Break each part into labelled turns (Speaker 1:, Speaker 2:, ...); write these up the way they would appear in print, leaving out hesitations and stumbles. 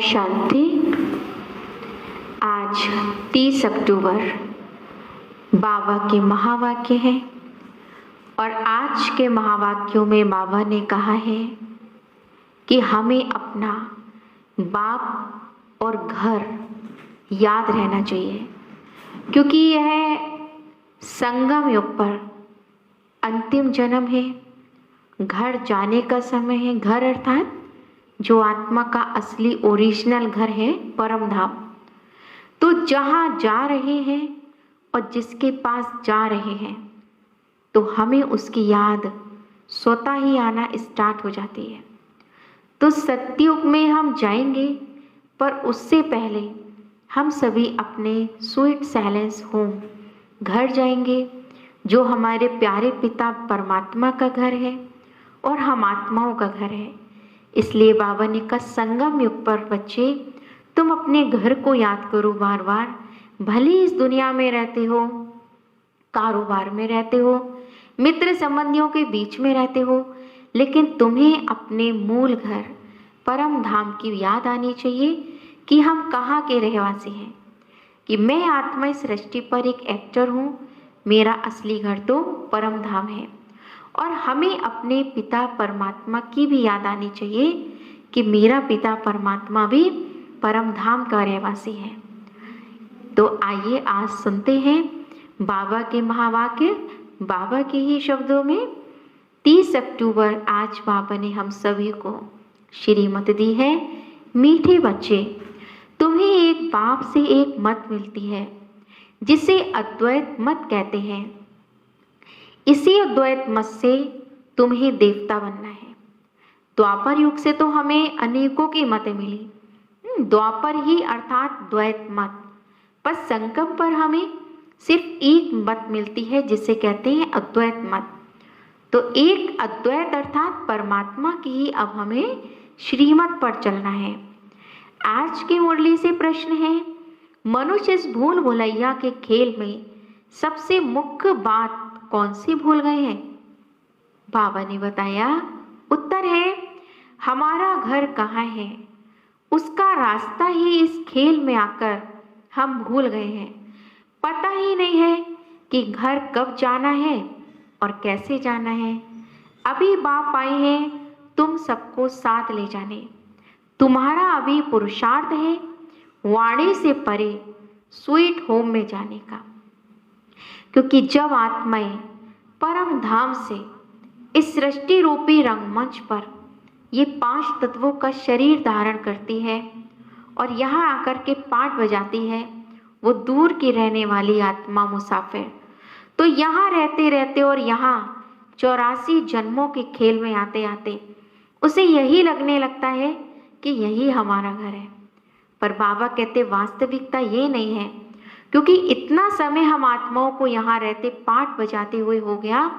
Speaker 1: शांति। आज 30 अक्टूबर बाबा के महावाक्य है और आज के महावाक्यों में बाबा ने कहा है कि हमें अपना बाप और घर याद रहना चाहिए, क्योंकि यह संगम युग पर अंतिम जन्म है। घर जाने का समय है। घर अर्थात जो आत्मा का असली ओरिजिनल घर है, परम धाम। तो जहाँ जा रहे हैं और जिसके पास जा रहे हैं, तो हमें उसकी याद स्वतः ही आना स्टार्ट हो जाती है। तो सत्युग में हम जाएंगे, पर उससे पहले हम सभी अपने स्वीट साइलेंस होम घर जाएंगे, जो हमारे प्यारे पिता परमात्मा का घर है और हम आत्माओं का घर है। इसलिए बाबा ने कहा, संगम युग पर बच्चे तुम अपने घर को याद करो बार बार। भले इस दुनिया में रहते हो, कारोबार में रहते हो, मित्र संबंधियों के बीच में रहते हो, लेकिन तुम्हें अपने मूल घर परम धाम की याद आनी चाहिए कि हम कहाँ के रहवासी हैं, कि मैं आत्मा इस सृष्टि पर एक एक्टर हूँ। मेरा असली घर तो परम धाम है। और हमें अपने पिता परमात्मा की भी याद आनी चाहिए कि मेरा पिता परमात्मा भी परम धाम का रहवासी है। तो आइए आज सुनते हैं बाबा के महावाक्य, बाबा के ही शब्दों में। 30 अक्टूबर आज बाबा ने हम सभी को श्रीमत दी है। मीठे बच्चे, तुम्हें एक बाप से एक मत मिलती है, जिसे अद्वैत मत कहते हैं। इसी अद्वैत मत से तुम्हें देवता बनना है। द्वापर युग से तो हमें अनेकों की मतें मिली, द्वापर ही अर्थात द्वैत मत, पर संगम पर हमें सिर्फ एक मत मिलती है, जिसे कहते हैं अद्वैत मत। तो एक अद्वैत अर्थात परमात्मा की ही अब हमें श्रीमत पर चलना है। आज की मुरली से प्रश्न है, मनुष्य इस भूल भुलैया के खेल में सबसे मुख्य बात कौन सी भूल गए हैं? बाबा ने बताया, उत्तर है हमारा घर कहाँ है। उसका रास्ता ही इस खेल में आकर हम भूल गए हैं। पता ही नहीं है कि घर कब जाना है और कैसे जाना है। अभी बाप आए हैं तुम सबको साथ ले जाने। तुम्हारा अभी पुरुषार्थ है वाणी से परे स्वीट होम में जाने का, क्योंकि जब आत्माएं परम धाम से इस सृष्टि रूपी रंगमंच पर ये 5 तत्वों का शरीर धारण करती है और यहाँ आकर के पाठ बजाती है, वो दूर की रहने वाली आत्मा मुसाफिर, तो यहाँ रहते रहते और यहाँ 84 जन्मों के खेल में आते आते उसे यही लगने लगता है कि यही हमारा घर है। पर बाबा कहते वास्तविकता ये नहीं है, क्योंकि इतना समय हम आत्माओं को यहाँ रहते पाठ बजाते हुए हो गया,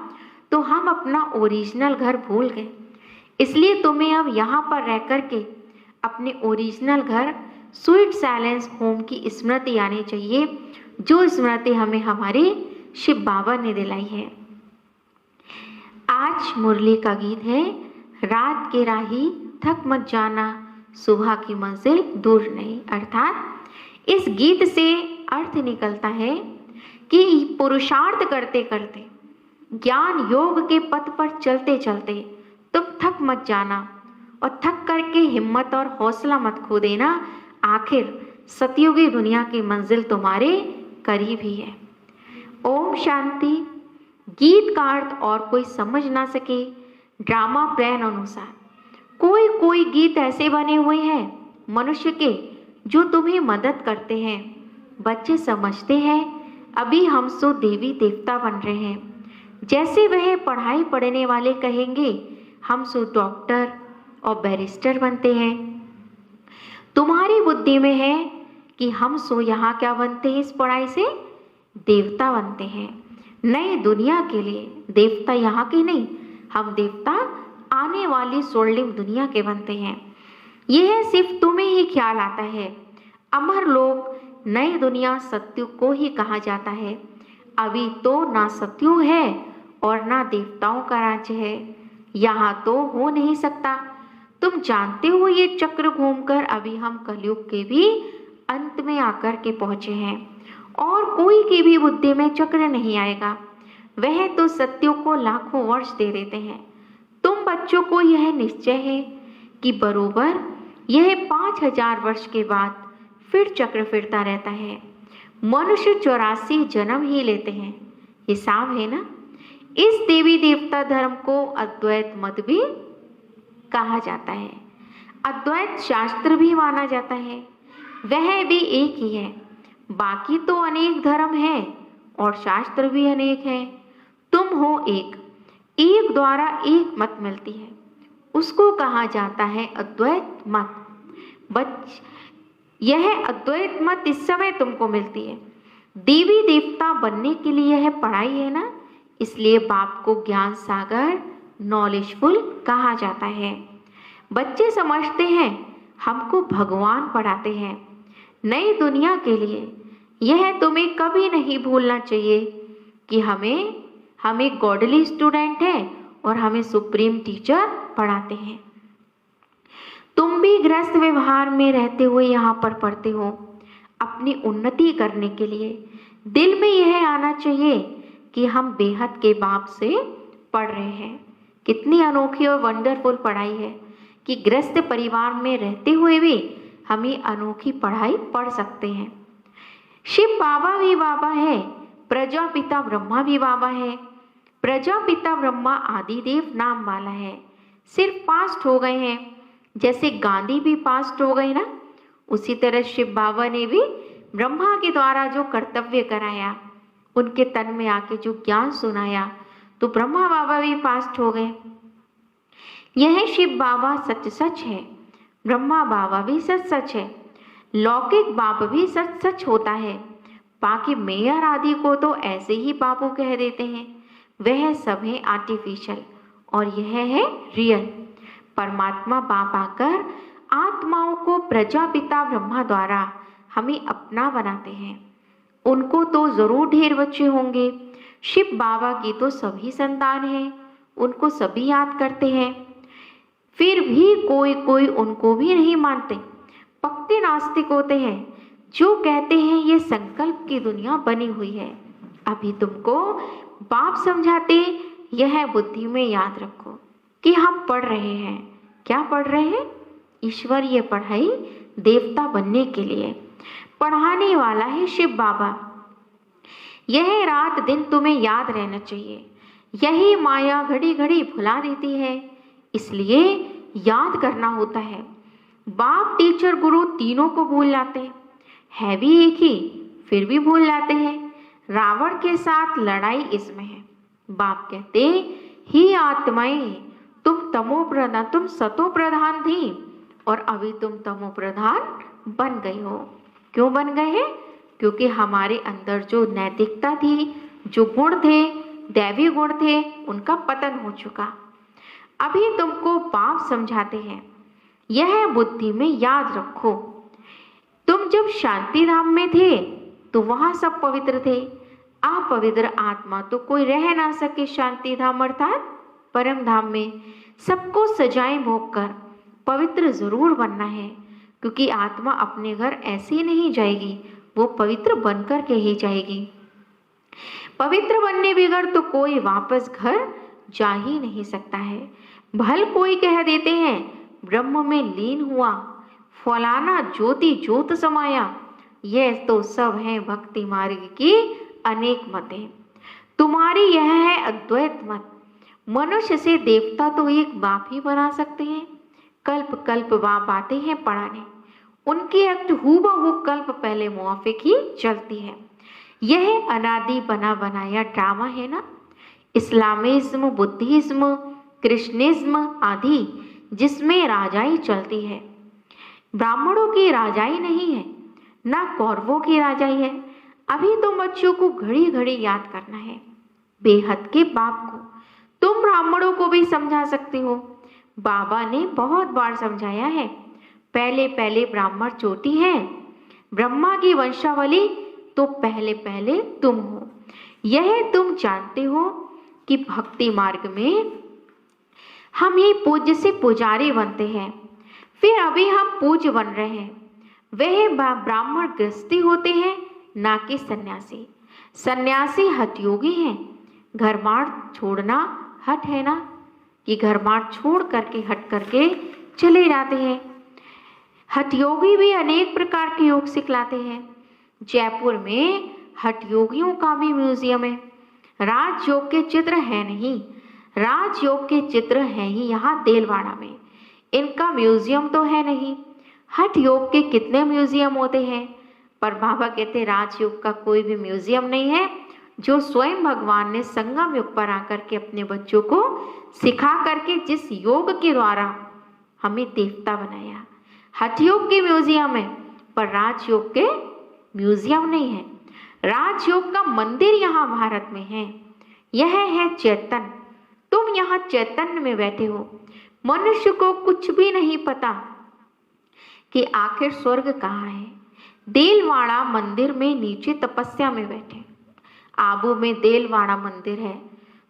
Speaker 1: तो हम अपना ओरिजिनल घर भूल गए। इसलिए तुम्हें अब यहाँ पर रह कर के अपने ओरिजिनल घर स्वीट साइलेंस होम की स्मृति आनी चाहिए, जो स्मृति हमें हमारे शिव बाबा ने दिलाई है। आज मुरली का गीत है, रात के राही थक मत जाना, सुबह की मंजिल दूर नहीं। अर्थात इस गीत से अर्थ निकलता है कि पुरुषार्थ करते करते, ज्ञान योग के पथ पर चलते चलते तुम थक मत जाना, और थक करके हिम्मत और हौसला मत खो देना। आखिर सतयुगी दुनिया की मंजिल तुम्हारे करीब ही है। ओम शांति। गीत का अर्थ और कोई समझ ना सके, ड्रामा प्लान अनुसार कोई कोई गीत ऐसे बने हुए हैं मनुष्य के, जो तुम्हें मदद करते हैं। बच्चे समझते हैं अभी हम सो देवी देवता बन रहे हैं। जैसे वह पढ़ाई पढ़ने वाले कहेंगे हम सो डॉक्टर और बैरिस्टर बनते हैं। तुम्हारी बुद्धि में है कि हम सो यहाँ क्या बनते हैं, इस पढ़ाई से देवता बनते हैं। नई दुनिया के लिए देवता यहाँ के नहीं, हम देवता आने वाली स्वर्णिम दुनिया के बनते हैं। यह सिर्फ तुम्हें ही ख्याल आता है। अमर लोग नई दुनिया सत्युग को ही कहा जाता है। अभी तो ना सत्युग है और ना देवताओं का राज्य है, यहाँ तो हो नहीं सकता। तुम जानते हो ये चक्र घूमकर अभी हम कलयुग के भी अंत में आकर के पहुंचे हैं और कोई की भी बुद्धि में चक्र नहीं आएगा। वह तो सत्यों को लाखों वर्ष दे देते हैं। तुम बच्चों को यह निश्चय है कि बरोबर यह 5000 वर्ष के बाद फिर चक्र फिरता रहता है। मनुष्य 84 जन्म ही लेते हैं, हिसाब है ना। इस देवी देवता धर्म को अद्वैत मत भी कहा जाता है, अद्वैत शास्त्र भी माना जाता है। वह भी एक ही है, बाकी तो अनेक धर्म है और शास्त्र भी अनेक है। तुम हो एक, एक द्वारा एक मत मिलती है, उसको कहा जाता है अद्वैत मत। यह अद्वैत मत इस समय तुमको मिलती है। देवी देवता बनने के लिए यह पढ़ाई है ना, इसलिए बाप को ज्ञान सागर नॉलेजफुल कहा जाता है। बच्चे समझते हैं हमको भगवान पढ़ाते हैं नई दुनिया के लिए। यह तुम्हें कभी नहीं भूलना चाहिए कि हम एक गॉडली स्टूडेंट हैं और हमें सुप्रीम टीचर पढ़ाते हैं। तुम भी गृहस्थ व्यवहार में रहते हुए यहाँ पर पढ़ते हो अपनी उन्नति करने के लिए। दिल में यह आना चाहिए कि हम बेहद के बाप से पढ़ रहे हैं। कितनी अनोखी और वंडरफुल पढ़ाई है कि गृहस्थ परिवार में रहते हुए भी हम ये अनोखी पढ़ाई पढ़ सकते हैं। शिव बाबा भी बाबा है, प्रजापिता ब्रह्मा भी बाबा है। प्रजापिता ब्रह्मा आदिदेव नाम वाला है, सिर्फ पास्ट हो गए हैं। जैसे गांधी भी पास्ट हो गए ना, उसी तरह शिव बाबा ने भी ब्रह्मा के द्वारा जो कर्तव्य कराया, उनके तन में आके जो ज्ञान सुनाया, तो ब्रह्मा बाबा भी पास्ट हो गए। यह शिव बाबा सच सच है, ब्रह्मा बाबा भी सच सच है, लौकिक बाप भी सच सच होता है। बाकी मेयर आदि को तो ऐसे ही बाबू कह देते हैं, वह सब है आर्टिफिशियल और यह है रियल। परमात्मा बाप आकर आत्माओं को प्रजापिता ब्रह्मा द्वारा हमें अपना बनाते हैं। उनको तो जरूर ढेर बच्चे होंगे, शिव बाबा की तो सभी संतान हैं, उनको सभी याद करते हैं। फिर भी कोई कोई उनको भी नहीं मानते, पक्के नास्तिक होते हैं जो कहते हैं ये संकल्प की दुनिया बनी हुई है। अभी तुमको बाप समझाते, यह बुद्धि में याद रखो कि हम पढ़ रहे हैं। क्या पढ़ रहे हैं? ईश्वरीय पढ़ाई, देवता बनने के लिए। पढ़ाने वाला है शिव बाबा। यह रात दिन तुम्हें याद रहना चाहिए। यही माया घड़ी घड़ी भुला देती है, इसलिए याद करना होता है। बाप टीचर गुरु तीनों को भूल जाते है भी एक ही, फिर भी भूल जाते हैं। रावण के साथ लड़ाई इसमें है। बाप कहते, ही आत्माएं, तुम सतो प्रधान थी और अभी तुम तमो प्रधान बन गई हो। क्यों बन गए हैं? क्योंकि हमारे अंदर जो नैतिकता थी, जो गुण थे, दैवी गुण थे, उनका पतन हो चुका। अभी तुमको बाप समझाते हैं, यह बुद्धि में याद रखो। तुम जब शांति धाम में थे तो वहां सब पवित्र थे। अपवित्र आत्मा तो कोई रह ना सके शांति धाम अर्थात परम धाम में। सबको सजाएं भोग कर पवित्र जरूर बनना है, क्योंकि आत्मा अपने घर ऐसे ही नहीं जाएगी, वो पवित्र बनकर के ही जाएगी। पवित्र बनने बगैर तो कोई वापस घर जा ही नहीं सकता है। भल कोई कह देते हैं ब्रह्म में लीन हुआ, फलाना ज्योति ज्योत समाया। यह तो सब है भक्ति मार्ग की अनेक मतें। तुम्हारी यह है अद्वैत मत। मनुष्य से देवता तो एक बाप ही बना सकते हैं। कल्प कल्प बाप आते हैं पढ़ाने, उनकी एक्ट हूबहू कल्प पहले मुआफिक ही चलती है। यह अनादि बना बनाया ड्रामा है ना। इस्लामिज्म, बुद्धिज्म, कृष्णिज्म आदि जिसमें राजाई चलती है। ब्राह्मणों की राजाई नहीं है, ना कौरवों की राजाई है। अभी तुम बच्चों को घड़ी घड़ी याद करना है बेहद के बाप को। तुम ब्राह्मणों को भी समझा सकते हो, बाबा ने बहुत बार समझाया है। पहले पहले ब्राह्मण चोटी है, ब्रह्मा की वंशावली तो पहले पहले तुम हो। यह तुम जानते हो कि भक्ति मार्ग में हम ही पूज्य से पुजारी बनते हैं, फिर अभी हम पूज्य बन रहे हैं। वह ब्राह्मण गृहस्थी होते हैं, ना कि सन्यासी। सन्यासी हठयोगी हैं। घर बार छोड़ना हठ है ना, कि घर बार छोड़ करके हट करके चले जाते हैं। हठयोगी भी अनेक प्रकार के योग सिखलाते हैं। जयपुर में हठयोगियों का भी म्यूजियम है। राजयोग के चित्र है नहीं, राजयोग के चित्र हैं ही यहाँ देलवाड़ा में। इनका म्यूजियम तो है नहीं। हठ योग के कितने म्यूजियम होते हैं, पर बाबा कहते राजयोग का कोई भी म्यूजियम नहीं है। जो स्वयं भगवान ने संगम युग पर आकर के अपने बच्चों को सिखा करके जिस योग के द्वारा हमें देवता बनाया, हठ योग के म्यूजियम है, पर राजयोग के म्यूजियम नहीं है। राजयोग का मंदिर यहाँ भारत में है। यह है चैतन्य। तुम यहाँ चैतन्य में बैठे हो। मनुष्य को कुछ भी नहीं पता कि आखिर स्वर्ग कहाँ है। देलवाड़ा मंदिर में नीचे तपस्या में बैठे। आबू में देलवाड़ा मंदिर है,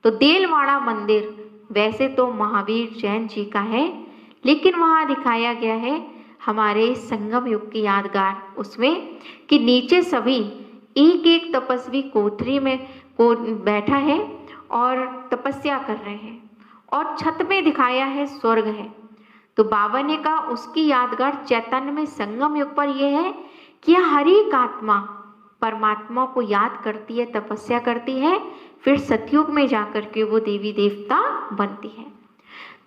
Speaker 1: तो देलवाड़ा मंदिर वैसे तो महावीर जैन जी का है, लेकिन वहाँ दिखाया गया है हमारे संगम युग की यादगार उसमें कि नीचे सभी एक एक तपस्वी कोठरी में बैठा है और तपस्या कर रहे हैं, और छत में दिखाया है स्वर्ग है। तो बाबा ने कहा उसकी यादगार चैतन्य में संगम युग पर यह है कि हर एक आत्मा परमात्मा को याद करती है, तपस्या करती है, फिर सतयुग में जाकर के वो देवी देवता बनती है।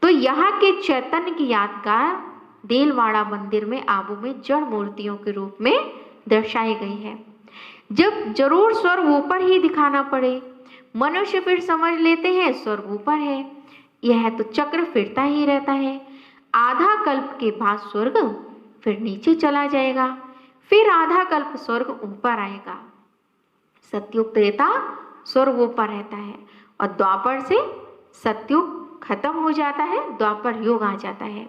Speaker 1: तो यहाँ के चैतन्य की यादगार देलवाड़ा मंदिर में आबू में जड़ मूर्तियों के रूप में दर्शाई गई है। जब जरूर स्वर्ग ऊपर ही दिखाना पड़े, मनुष्य फिर समझ लेते हैं स्वर्ग ऊपर है। यह तो चक्र फिरता ही रहता है। आधा कल्प के बाद स्वर्ग फिर नीचे चला जाएगा, फिर आधा कल्प स्वर्ग ऊपर आएगा। सतयुग त्रेता स्वर्ग ऊपर रहता है, और द्वापर से सतयुग खत्म हो जाता है, द्वापर युग आ जाता है।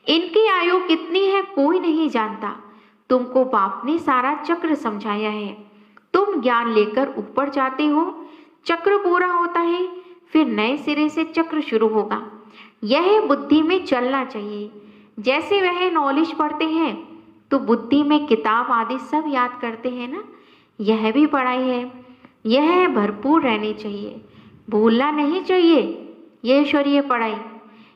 Speaker 1: इनकी आयु कितनी है कोई नहीं जानता। तुमको बाप ने सारा चक्र समझाया है। तुम ज्ञान लेकर ऊपर जाते हो, चक्र पूरा होता है, फिर नए सिरे से चक्र शुरू होगा। यह बुद्धि में चलना चाहिए। जैसे वह नॉलेज पढ़ते हैं तो बुद्धि में किताब आदि सब याद करते हैं ना, यह भी पढ़ाई है। यह भरपूर रहनी चाहिए, भूलना नहीं चाहिए यह ईश्वरीय पढ़ाई।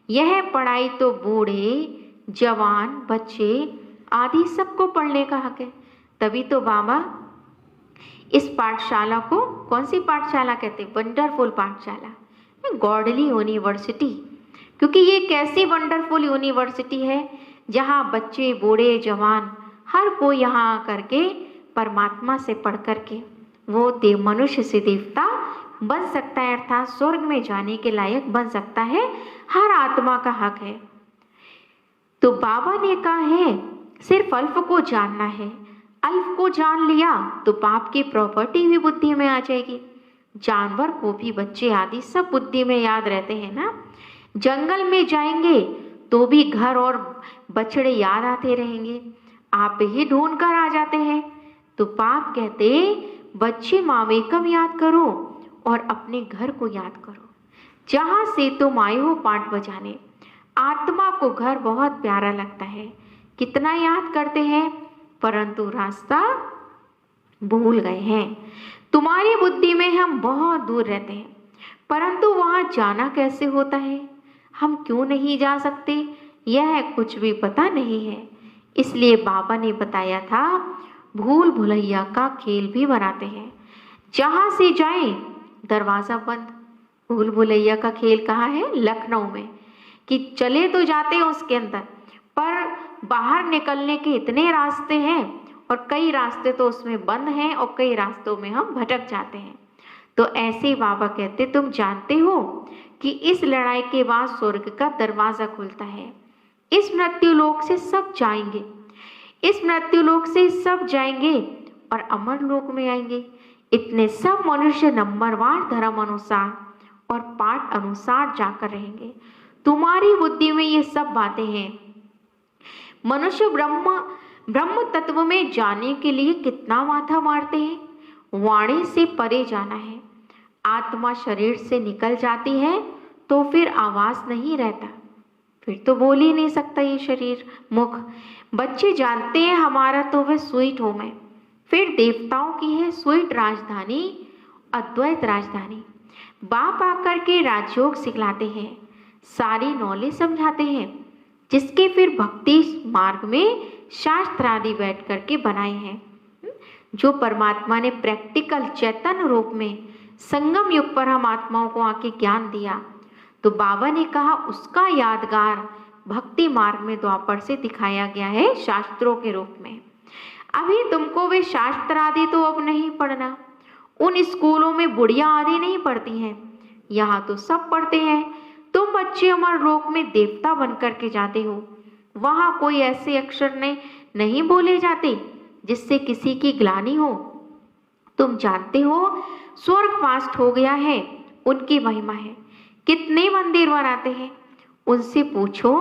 Speaker 1: यह पढ़ाई तो बूढ़े जवान बच्चे आदि सबको पढ़ने का हक है। तभी तो बाबा इस पाठशाला को कौन सी पाठशाला कहते हैं, वंडरफुल पाठशाला, गॉडली यूनिवर्सिटी, क्योंकि ये एक ऐसी वंडरफुल यूनिवर्सिटी है जहाँ बच्चे बूढ़े जवान हर कोई यहाँ आकर के परमात्मा से पढ़ करके वो देव मनुष्य से देवता बन सकता है, अर्थात स्वर्ग में जाने के लायक बन सकता है। हर आत्मा का हक है। तो बाबा ने कहा है सिर्फ अल्फ को जानना है। अल्फ को जान लिया तो बाप की प्रॉपर्टी भी बुद्धि में आ जाएगी। जानवर को भी बच्चे आदि सब बुद्धि में याद रहते हैं ना। जंगल में जाएंगे तो भी घर और बछड़े याद आते रहेंगे, आप ही ढूंढ कर आ जाते हैं। तो बाप कहते बच्चे मामेकम याद करो और अपने घर को याद करो, जहाँ से तुम आए हो पाठ बजाने। आत्मा को घर बहुत प्यारा लगता है, कितना याद करते हैं, परंतु रास्ता भूल गए हैं। तुम्हारी बुद्धि में हम बहुत दूर रहते हैं, परंतु वहाँ जाना कैसे होता है, हम क्यों नहीं जा सकते, यह कुछ भी पता नहीं है। इसलिए बाबा ने बताया था भूल भुलैया का खेल भी बनाते हैं। जहाँ से जाएं दरवाज़ा बंद। भूल भुलैया का खेल कहाँ है, लखनऊ में, कि चले तो जाते हैं उसके अंदर, पर बाहर निकलने के इतने रास्ते हैं और कई रास्ते तो उसमें बंद हैं और कई रास्तों में हम भटक जाते हैं। तो ऐसे ही बाबा कहते तुम जानते हो कि इस लड़ाई के बाद स्वर्ग का दरवाज़ा खुलता है। इस मृत्यु लोक से सब जाएंगे, इस मृत्यु लोक से सब जाएंगे और अमर लोक में आएंगे। इतने सब मनुष्य नंबरवार धर्म अनुसार और पाठ अनुसार जाकर रहेंगे। तुम्हारी बुद्धि में ये सब बातें हैं। मनुष्य ब्रह्म तत्व में जाने के लिए कितना माथा मारते हैं। वाणी से परे जाना है। आत्मा शरीर से निकल जाती है तो फिर आवाज नहीं रहता, फिर तो बोल ही नहीं सकता ये शरीर मुख। बच्चे जानते हैं हमारा तो वह स्वीट होम है, फिर देवताओं की है स्वीट राजधानी, अद्वैत राजधानी। बाप आकर के राजयोग सिखलाते हैं, सारी नॉलेज समझाते हैं, जिसके फिर भक्ति मार्ग में शास्त्र आदि बैठ करके बनाए हैं। जो परमात्मा ने प्रैक्टिकल चैतन्य रूप में संगम युग पर हम आत्माओं को आके ज्ञान दिया, तो बाबा ने कहा उसका यादगार भक्ति मार्ग में द्वापर से दिखाया गया है शास्त्रों के रूप में। अभी तुमको वे शास्त्र आदि तो अब नहीं पढ़ना, उन स्कूलों में बुढ़िया आदि नहीं पढ़ती हैं, यहाँ तो सब पढ़ते हैं। तुम बच्चे अमर लोक में देवता बन करके जाते हो, वहाँ कोई ऐसे अक्षर नहीं बोले जाते जिससे किसी की ग्लानि हो। तुम जानते हो स्वर्ग पास्ट हो गया है, उनकी महिमा है। कितने मंदिर बनाते हैं, उनसे पूछो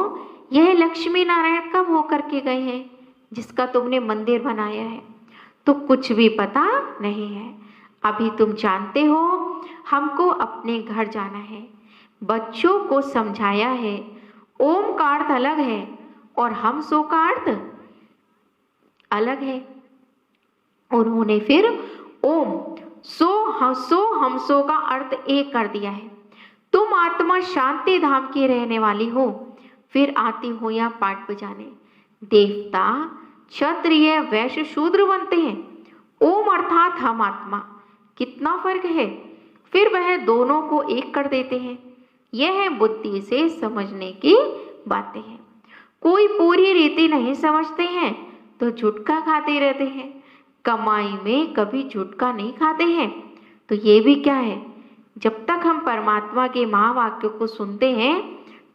Speaker 1: यह लक्ष्मी नारायण कब होकर के गए हैं जिसका तुमने मंदिर बनाया है, तो कुछ भी पता नहीं है। अभी तुम जानते हो हमको अपने घर जाना है, बच्चों को समझाया है ओम का अर्थ अलग है और हम सो का अर्थ अलग है। उन्होंने फिर ओम सो हम सो का अर्थ एक कर दिया है। तुम आत्मा शांति धाम की रहने वाली हो, फिर आती हो यहाँ पाठ बजाने। देवता क्षत्रिय वैश्य शूद्र बनते हैं, ओम अर्थात हम आत्मा, कितना फर्क है, फिर वह दोनों को एक कर देते हैं। यह बुद्धि से समझने की बातें हैं। कोई पूरी रीति नहीं समझते हैं तो झुटका खाते रहते हैं, कमाई में कभी झुटका नहीं खाते हैं। तो ये भी क्या है, जब तक हम परमात्मा के महावाक्यों को सुनते हैं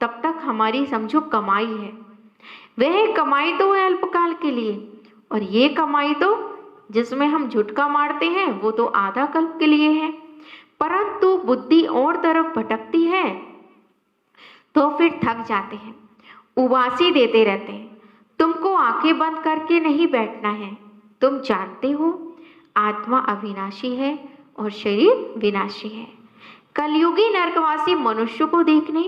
Speaker 1: तब तक हमारी समझो कमाई है। वह कमाई तो है अल्पकाल के लिए, और ये कमाई तो जिसमें हम झुटका मारते हैं वो तो आधा कल्प के लिए है। परंतु बुद्धि और तरफ भटकती है तो फिर थक जाते हैं, उबासी देते रहते हैं। तुमको आंखें बंद करके नहीं बैठना है। तुम जानते हो आत्मा अविनाशी है और शरीर विनाशी है। कलयुगी नरकवासी मनुष्य को देखने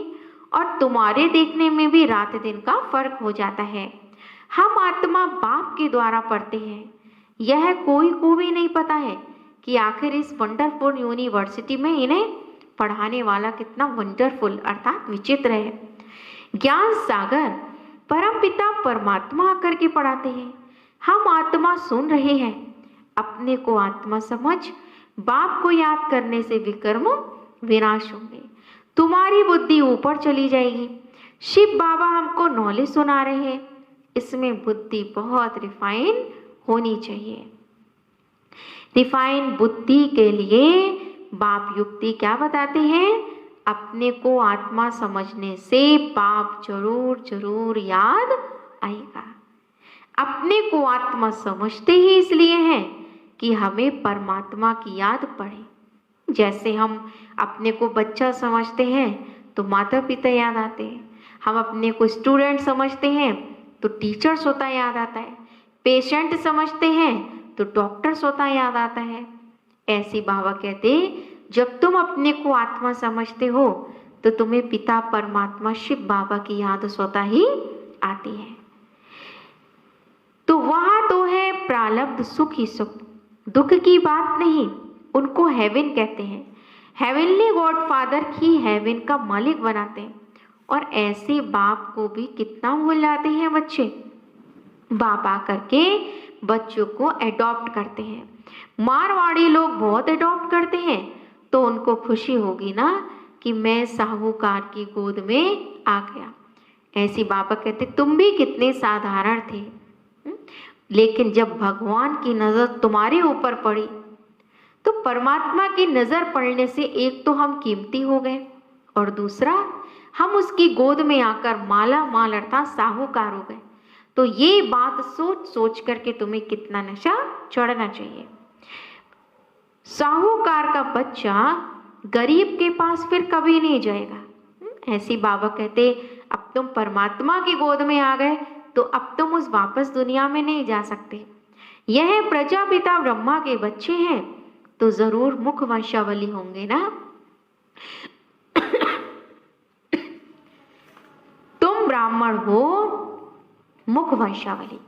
Speaker 1: और तुम्हारे देखने में भी रात दिन का फर्क हो जाता है। हम आत्मा बाप के द्वारा पढ़ते हैं, यह कोई को भी नहीं पता है कि आखिर इस वंडरफुल यूनिवर्सिटी में इन्हें पढ़ाने वाला कितना वंडरफुल अर्थात विचित्र है। ज्ञान सागर परमपिता परमात्मा आकर के पढ़ाते हैं। हम आत्मा सुन रहे हैं, अपने को आत्मा समझ बाप को याद करने से विकर्म विनाश होंगे, तुम्हारी बुद्धि ऊपर चली जाएगी। शिव बाबा हमको नॉलेज सुना रहे हैं, इसमें बुद्धि बहुत रिफाइन होनी चाहिए। रिफाइन बुद्धि के लिए बाप युक्ति क्या बताते हैं, अपने को आत्मा समझने से बाप जरूर जरूर याद आएगा। अपने को आत्मा समझते ही इसलिए हैं कि हमें परमात्मा की याद पड़े। जैसे हम अपने को बच्चा समझते हैं तो माता पिता याद आते हैं, हम अपने को स्टूडेंट समझते हैं तो टीचर्स होता याद आता है, पेशेंट समझते हैं तो डॉक्टर्स होता याद आता है। ऐसी बाबा कहते जब तुम अपने को आत्मा समझते हो तो तुम्हें पिता परमात्मा शिव बाबा की याद स्वतः ही आती है। तो वहां तो है प्रारब्ध सुख ही सुख, दुख की बात नहीं। उनको हेवन कहते हैं, हेवनली गॉड फादर ही हेवन का मालिक बनाते हैं। और ऐसे बाप को भी कितना भूल जाते हैं बच्चे। बाप आकर के बच्चों को एडॉप्ट करते हैं। मारवाड़ी लोग बहुत एडॉप्ट करते हैं, तो उनको खुशी होगी ना कि मैं साहूकार की गोद में आ गया। ऐसी बाबा कहते तुम भी कितने साधारण थे, लेकिन जब भगवान की नजर तुम्हारे ऊपर पड़ी तो परमात्मा की नजर पड़ने से एक तो हम कीमती हो गए और दूसरा हम उसकी गोद में आकर माला माल अर्थात साहूकार हो गए। तो ये बात सोच सोच करके तुम्हें कितना नशा चढ़ना चाहिए। साहूकार का बच्चा गरीब के पास फिर कभी नहीं जाएगा। ऐसी बाबा कहते अब तुम परमात्मा की गोद में आ गए तो अब तुम उस वापस दुनिया में नहीं जा सकते। यह प्रजापिता ब्रह्मा के बच्चे हैं तो जरूर मुख वंशावली होंगे ना। ब्राह्मण हो मुख वंशावली,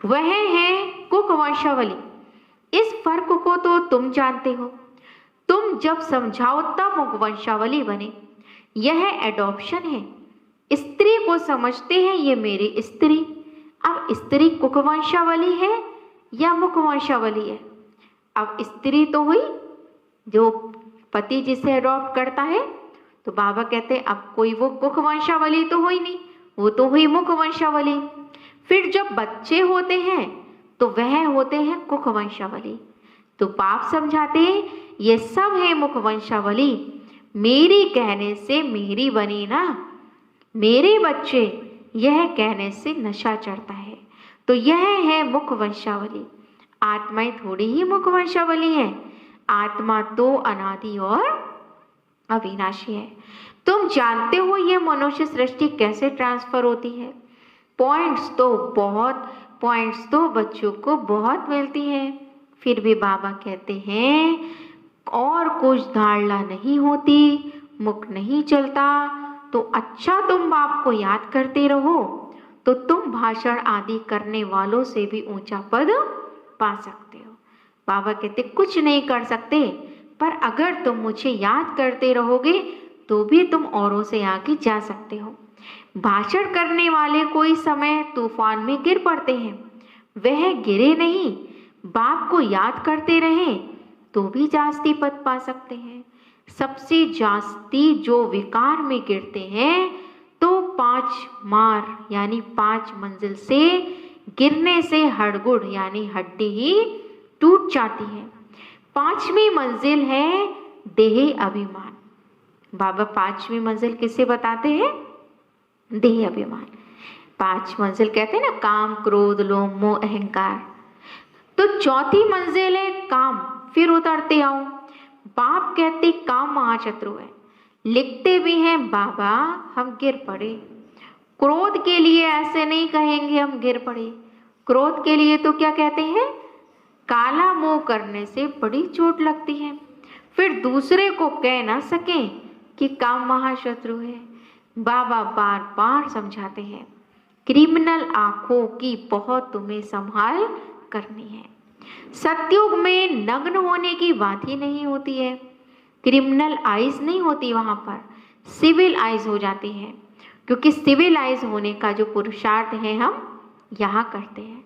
Speaker 1: वह है कुक वंशावली। इस फर्क को तो तुम जानते हो। तुम जब समझाओ तब मुख वंशावली बने। यह एडॉप्शन है। स्त्री को समझते हैं ये मेरी स्त्री। अब स्त्री कुक वंशावली है या मुख वंशावली है? अब स्त्री तो हुई जो पति जिसे अडॉप्ट करता है, तो बाबा कहते हैं अब कोई वो कुक वंशावली तो हुई नहीं, वो तो हुई मुख वंशावली। फिर जब बच्चे होते हैं तो वह होते हैं कुक वंशावली। तो बाप समझाते हैं ये सब है मुख वंशावली। मेरी कहने से मेरी बनी ना, मेरे बच्चे, यह कहने से नशा चढ़ता है। तो यह है मुख वंशावली। आत्माएं थोड़ी ही मुख वंशावली है। आत्मा तो अनादि और अविनाशी है। तुम जानते हो ये मनुष्य सृष्टि कैसे ट्रांसफर होती है। पॉइंट्स तो बच्चों को बहुत मिलती है। फिर भी बाबा कहते हैं और कुछ धारणा नहीं होती, मुख नहीं चलता, तो अच्छा तुम बाप को याद करते रहो, तो तुम भाषण आदि करने वालों से भी ऊंचा पद पा सकते हो। बाबा कहते कुछ नहीं कर सकते, पर अगर तुम मुझे याद करते रहोगे तो भी तुम औरों से आगे जा सकते हो। भाषण करने वाले कोई समय तूफान में गिर पड़ते हैं, वह गिरे नहीं, बाप को याद करते रहें तो भी जास्ती पद पा सकते हैं। सबसे जास्ती जो विकार में गिरते हैं तो 5 मार यानी 5 मंजिल से गिरने से हड़गुड़ यानी हड्डी ही टूट जाती है। 5वीं मंजिल है देह अभिमान। बाबा 5वीं मंजिल किसे बताते हैं? देह अभिमान। 5 मंजिल कहते हैं ना, काम क्रोध लोभ मोह अहंकार। तो 4थी मंजिल है काम। फिर उतरते आओ। बाप कहते काम महाशत्रु है। लिखते भी हैं बाबा हम गिर पड़े। क्रोध के लिए ऐसे नहीं कहेंगे हम गिर पड़े। क्रोध के लिए तो क्या कहते हैं? काला मोह करने से बड़ी चोट लगती है। फिर दूसरे को कह ना सकें कि काम महाशत्रु है। बाबा बार बार समझाते हैं क्रिमिनल आंखों की बहुत तुम्हें संभाल करनी है। सतयुग में नग्न होने की बात ही नहीं होती है। क्रिमिनल आइज नहीं होती, वहां पर सिविल आइज हो जाती है, क्योंकि सिविल आइज होने का जो पुरुषार्थ है हम यहाँ करते हैं।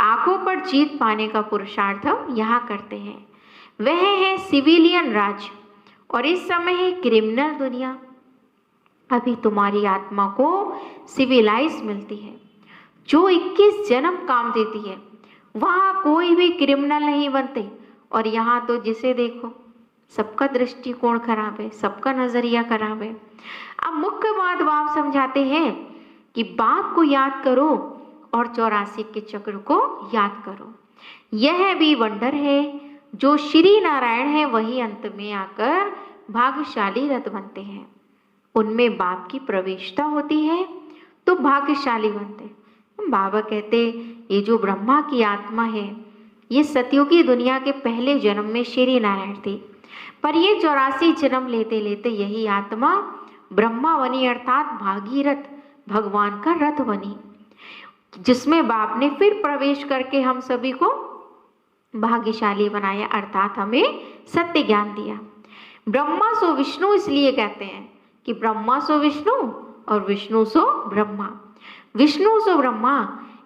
Speaker 1: आंखों पर जीत पाने का पुरुषार्थ हम यहाँ करते हैं। वह है सिविलियन राज और इस समय है क्रिमिनल दुनिया। अभी तुम्हारी आत्मा को सिविलाइज मिलती है जो 21 जन्म काम देती है। वहाँ कोई भी क्रिमिनल नहीं बनते। और यहाँ तो जिसे देखो सबका दृष्टिकोण खराब है, सबका नजरिया खराब है। अब मुख्य बात बाप समझाते हैं कि बाप को याद करो और 84 के चक्र को याद करो। यह भी वंडर है जो श्री नारायण है वही अंत में आकर भाग्यशाली रथ बनते हैं। उनमें बाप की प्रवेशता होती है तो भाग्यशाली बनते। बाबा कहते ये जो ब्रह्मा की आत्मा है ये सतयुगी दुनिया के पहले जन्म में श्री नारायण थी, पर ये 84 जन्म लेते लेते यही आत्मा ब्रह्मा बनी, अर्थात भागीरथ भगवान का रथ बनी, जिसमें बाप ने फिर प्रवेश करके हम सभी को भाग्यशाली बनाया, अर्थात हमें सत्य ज्ञान दिया। ब्रह्मा सो विष्णु इसलिए कहते हैं कि ब्रह्मा सो विष्णु और विष्णु सो ब्रह्मा। विष्णु सो ब्रह्मा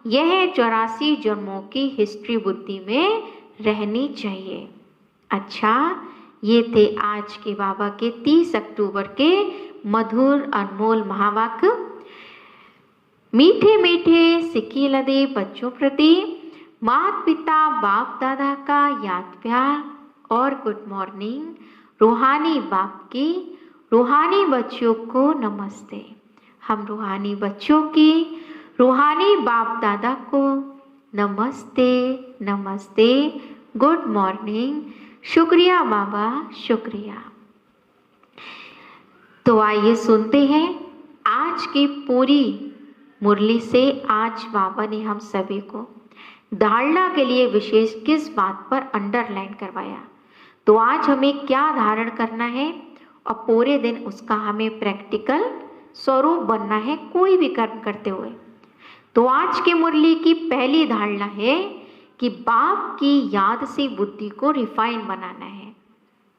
Speaker 1: यह 84 जन्मों की हिस्ट्री बुद्धि में रहनी चाहिए। अच्छा, ये थे आज के बाबा के 30 अक्टूबर के मधुर अनमोल महावाक्य। मीठे मीठे सिक्की लदे बच्चों प्रति माता पिता बाप दादा का याद प्यार और गुड मॉर्निंग। रूहानी बाप की रूहानी बच्चों को नमस्ते। हम रूहानी बच्चों की रूहानी बाप दादा को नमस्ते नमस्ते, गुड मॉर्निंग। शुक्रिया बाबा, शुक्रिया। तो आइए सुनते हैं आज की पूरी मुरली से। आज बाबा ने हम सभी को धारणा के लिए विशेष किस बात पर अंडरलाइन करवाया, तो आज हमें क्या धारण करना है और पूरे दिन उसका हमें प्रैक्टिकल स्वरूप बनना है कोई भी कर्म करते हुए। तो आज के मुरली की पहली धारणा है कि बाप की याद से बुद्धि को रिफाइन बनाना है।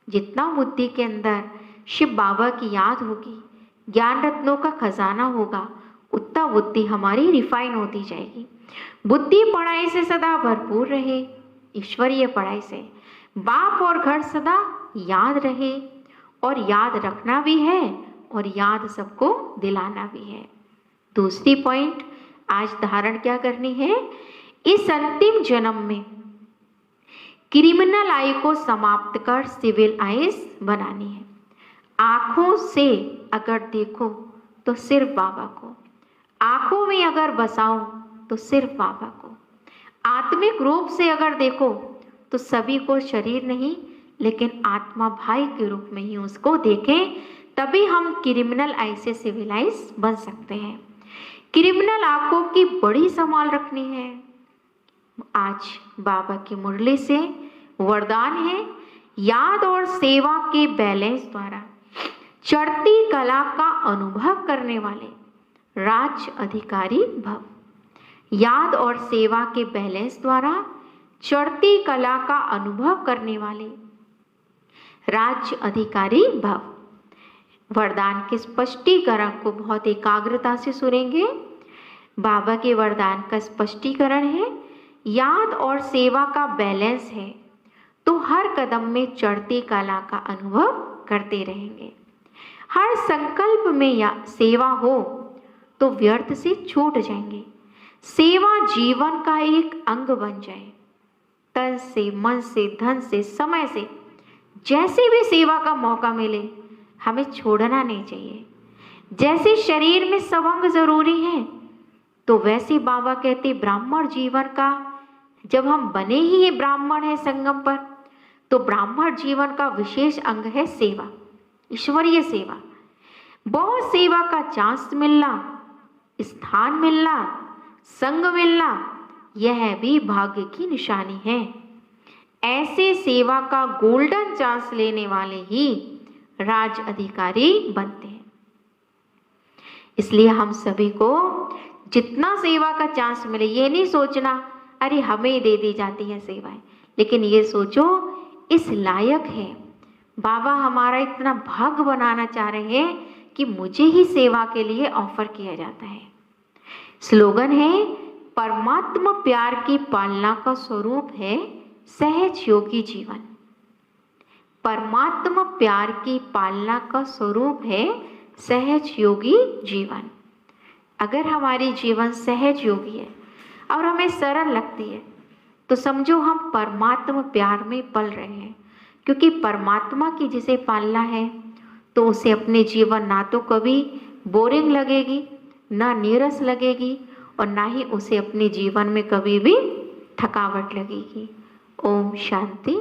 Speaker 1: जितना बुद्धि के अंदर शिव बाबा की याद होगी, ज्ञान रत्नों का खजाना होगा, उतना बुद्धि हमारी रिफाइन होती जाएगी। बुद्धि पढ़ाई से सदा भरपूर रहे, ईश्वरीय पढ़ाई से बाप और घर सदा याद रहे, और याद रखना भी है और याद सबको दिलाना भी है। दूसरी पॉइंट आज धारण क्या करनी है, इस अंतिम जन्म में क्रिमिनल आई को समाप्त कर सिविल आइज बनानी है। आंखों से अगर देखो तो सिर्फ बाबा को, आंखों में अगर बसाओ तो सिर्फ बाबा को, आत्मिक रूप से अगर देखो तो सभी को शरीर नहीं लेकिन आत्मा भाई के रूप में ही उसको देखें, तभी हम क्रिमिनल आई से सिविलाइज बन सकते हैं। क्रिमिनल आंखों की बड़ी संभाल रखनी है। आज बाबा की मुरली से वरदान है, याद और सेवा के बैलेंस द्वारा चढ़ती कला का अनुभव करने वाले राज्य अधिकारी भव। याद और सेवा के बैलेंस द्वारा चढ़ती कला का अनुभव करने वाले राज्य अधिकारी भव। वरदान के स्पष्टीकरण को बहुत एकाग्रता से सुनेंगे। बाबा के वरदान का स्पष्टीकरण है, याद और सेवा का बैलेंस है तो हर कदम में चढ़ती कला का अनुभव करते रहेंगे। हर संकल्प में या सेवा हो तो व्यर्थ से छूट जाएंगे। सेवा जीवन का एक अंग बन जाए। तन से, मन से, धन से, समय से जैसे भी सेवा का मौका मिले हमें छोड़ना नहीं चाहिए। जैसे शरीर में सवंग जरूरी है तो वैसे बाबा कहते ब्राह्मण जीवन का, जब हम बने ही ये ब्राह्मण है संगम पर, तो ब्राह्मण जीवन का विशेष अंग है सेवा, ईश्वरीय सेवा। बहुत सेवा का चांस मिलना, स्थान मिलना, संग मिलना, यह भी भाग्य की निशानी है। ऐसे सेवा का गोल्डन चांस लेने वाले ही राज अधिकारी बनते हैं। इसलिए हम सभी को जितना सेवा का चांस मिले, ये नहीं सोचना अरे हमें दे दी जाती है सेवाएं, लेकिन ये सोचो इस लायक है। बाबा हमारा इतना भाग्य बनाना चाह रहे हैं कि मुझे ही सेवा के लिए ऑफर किया जाता है। स्लोगन है, परमात्मा प्यार की पालना का स्वरूप है सहज योगी जीवन। परमात्मा प्यार की पालना का स्वरूप है सहज योगी जीवन। अगर हमारी जीवन सहज योगी है और हमें सरल लगती है तो समझो हम परमात्मा प्यार में पल रहे हैं, क्योंकि परमात्मा की जिसे पालना है तो उसे अपने जीवन ना तो कभी बोरिंग लगेगी, ना नीरस लगेगी, और ना ही उसे अपने जीवन में कभी भी थकावट लगेगी। ओम शांति।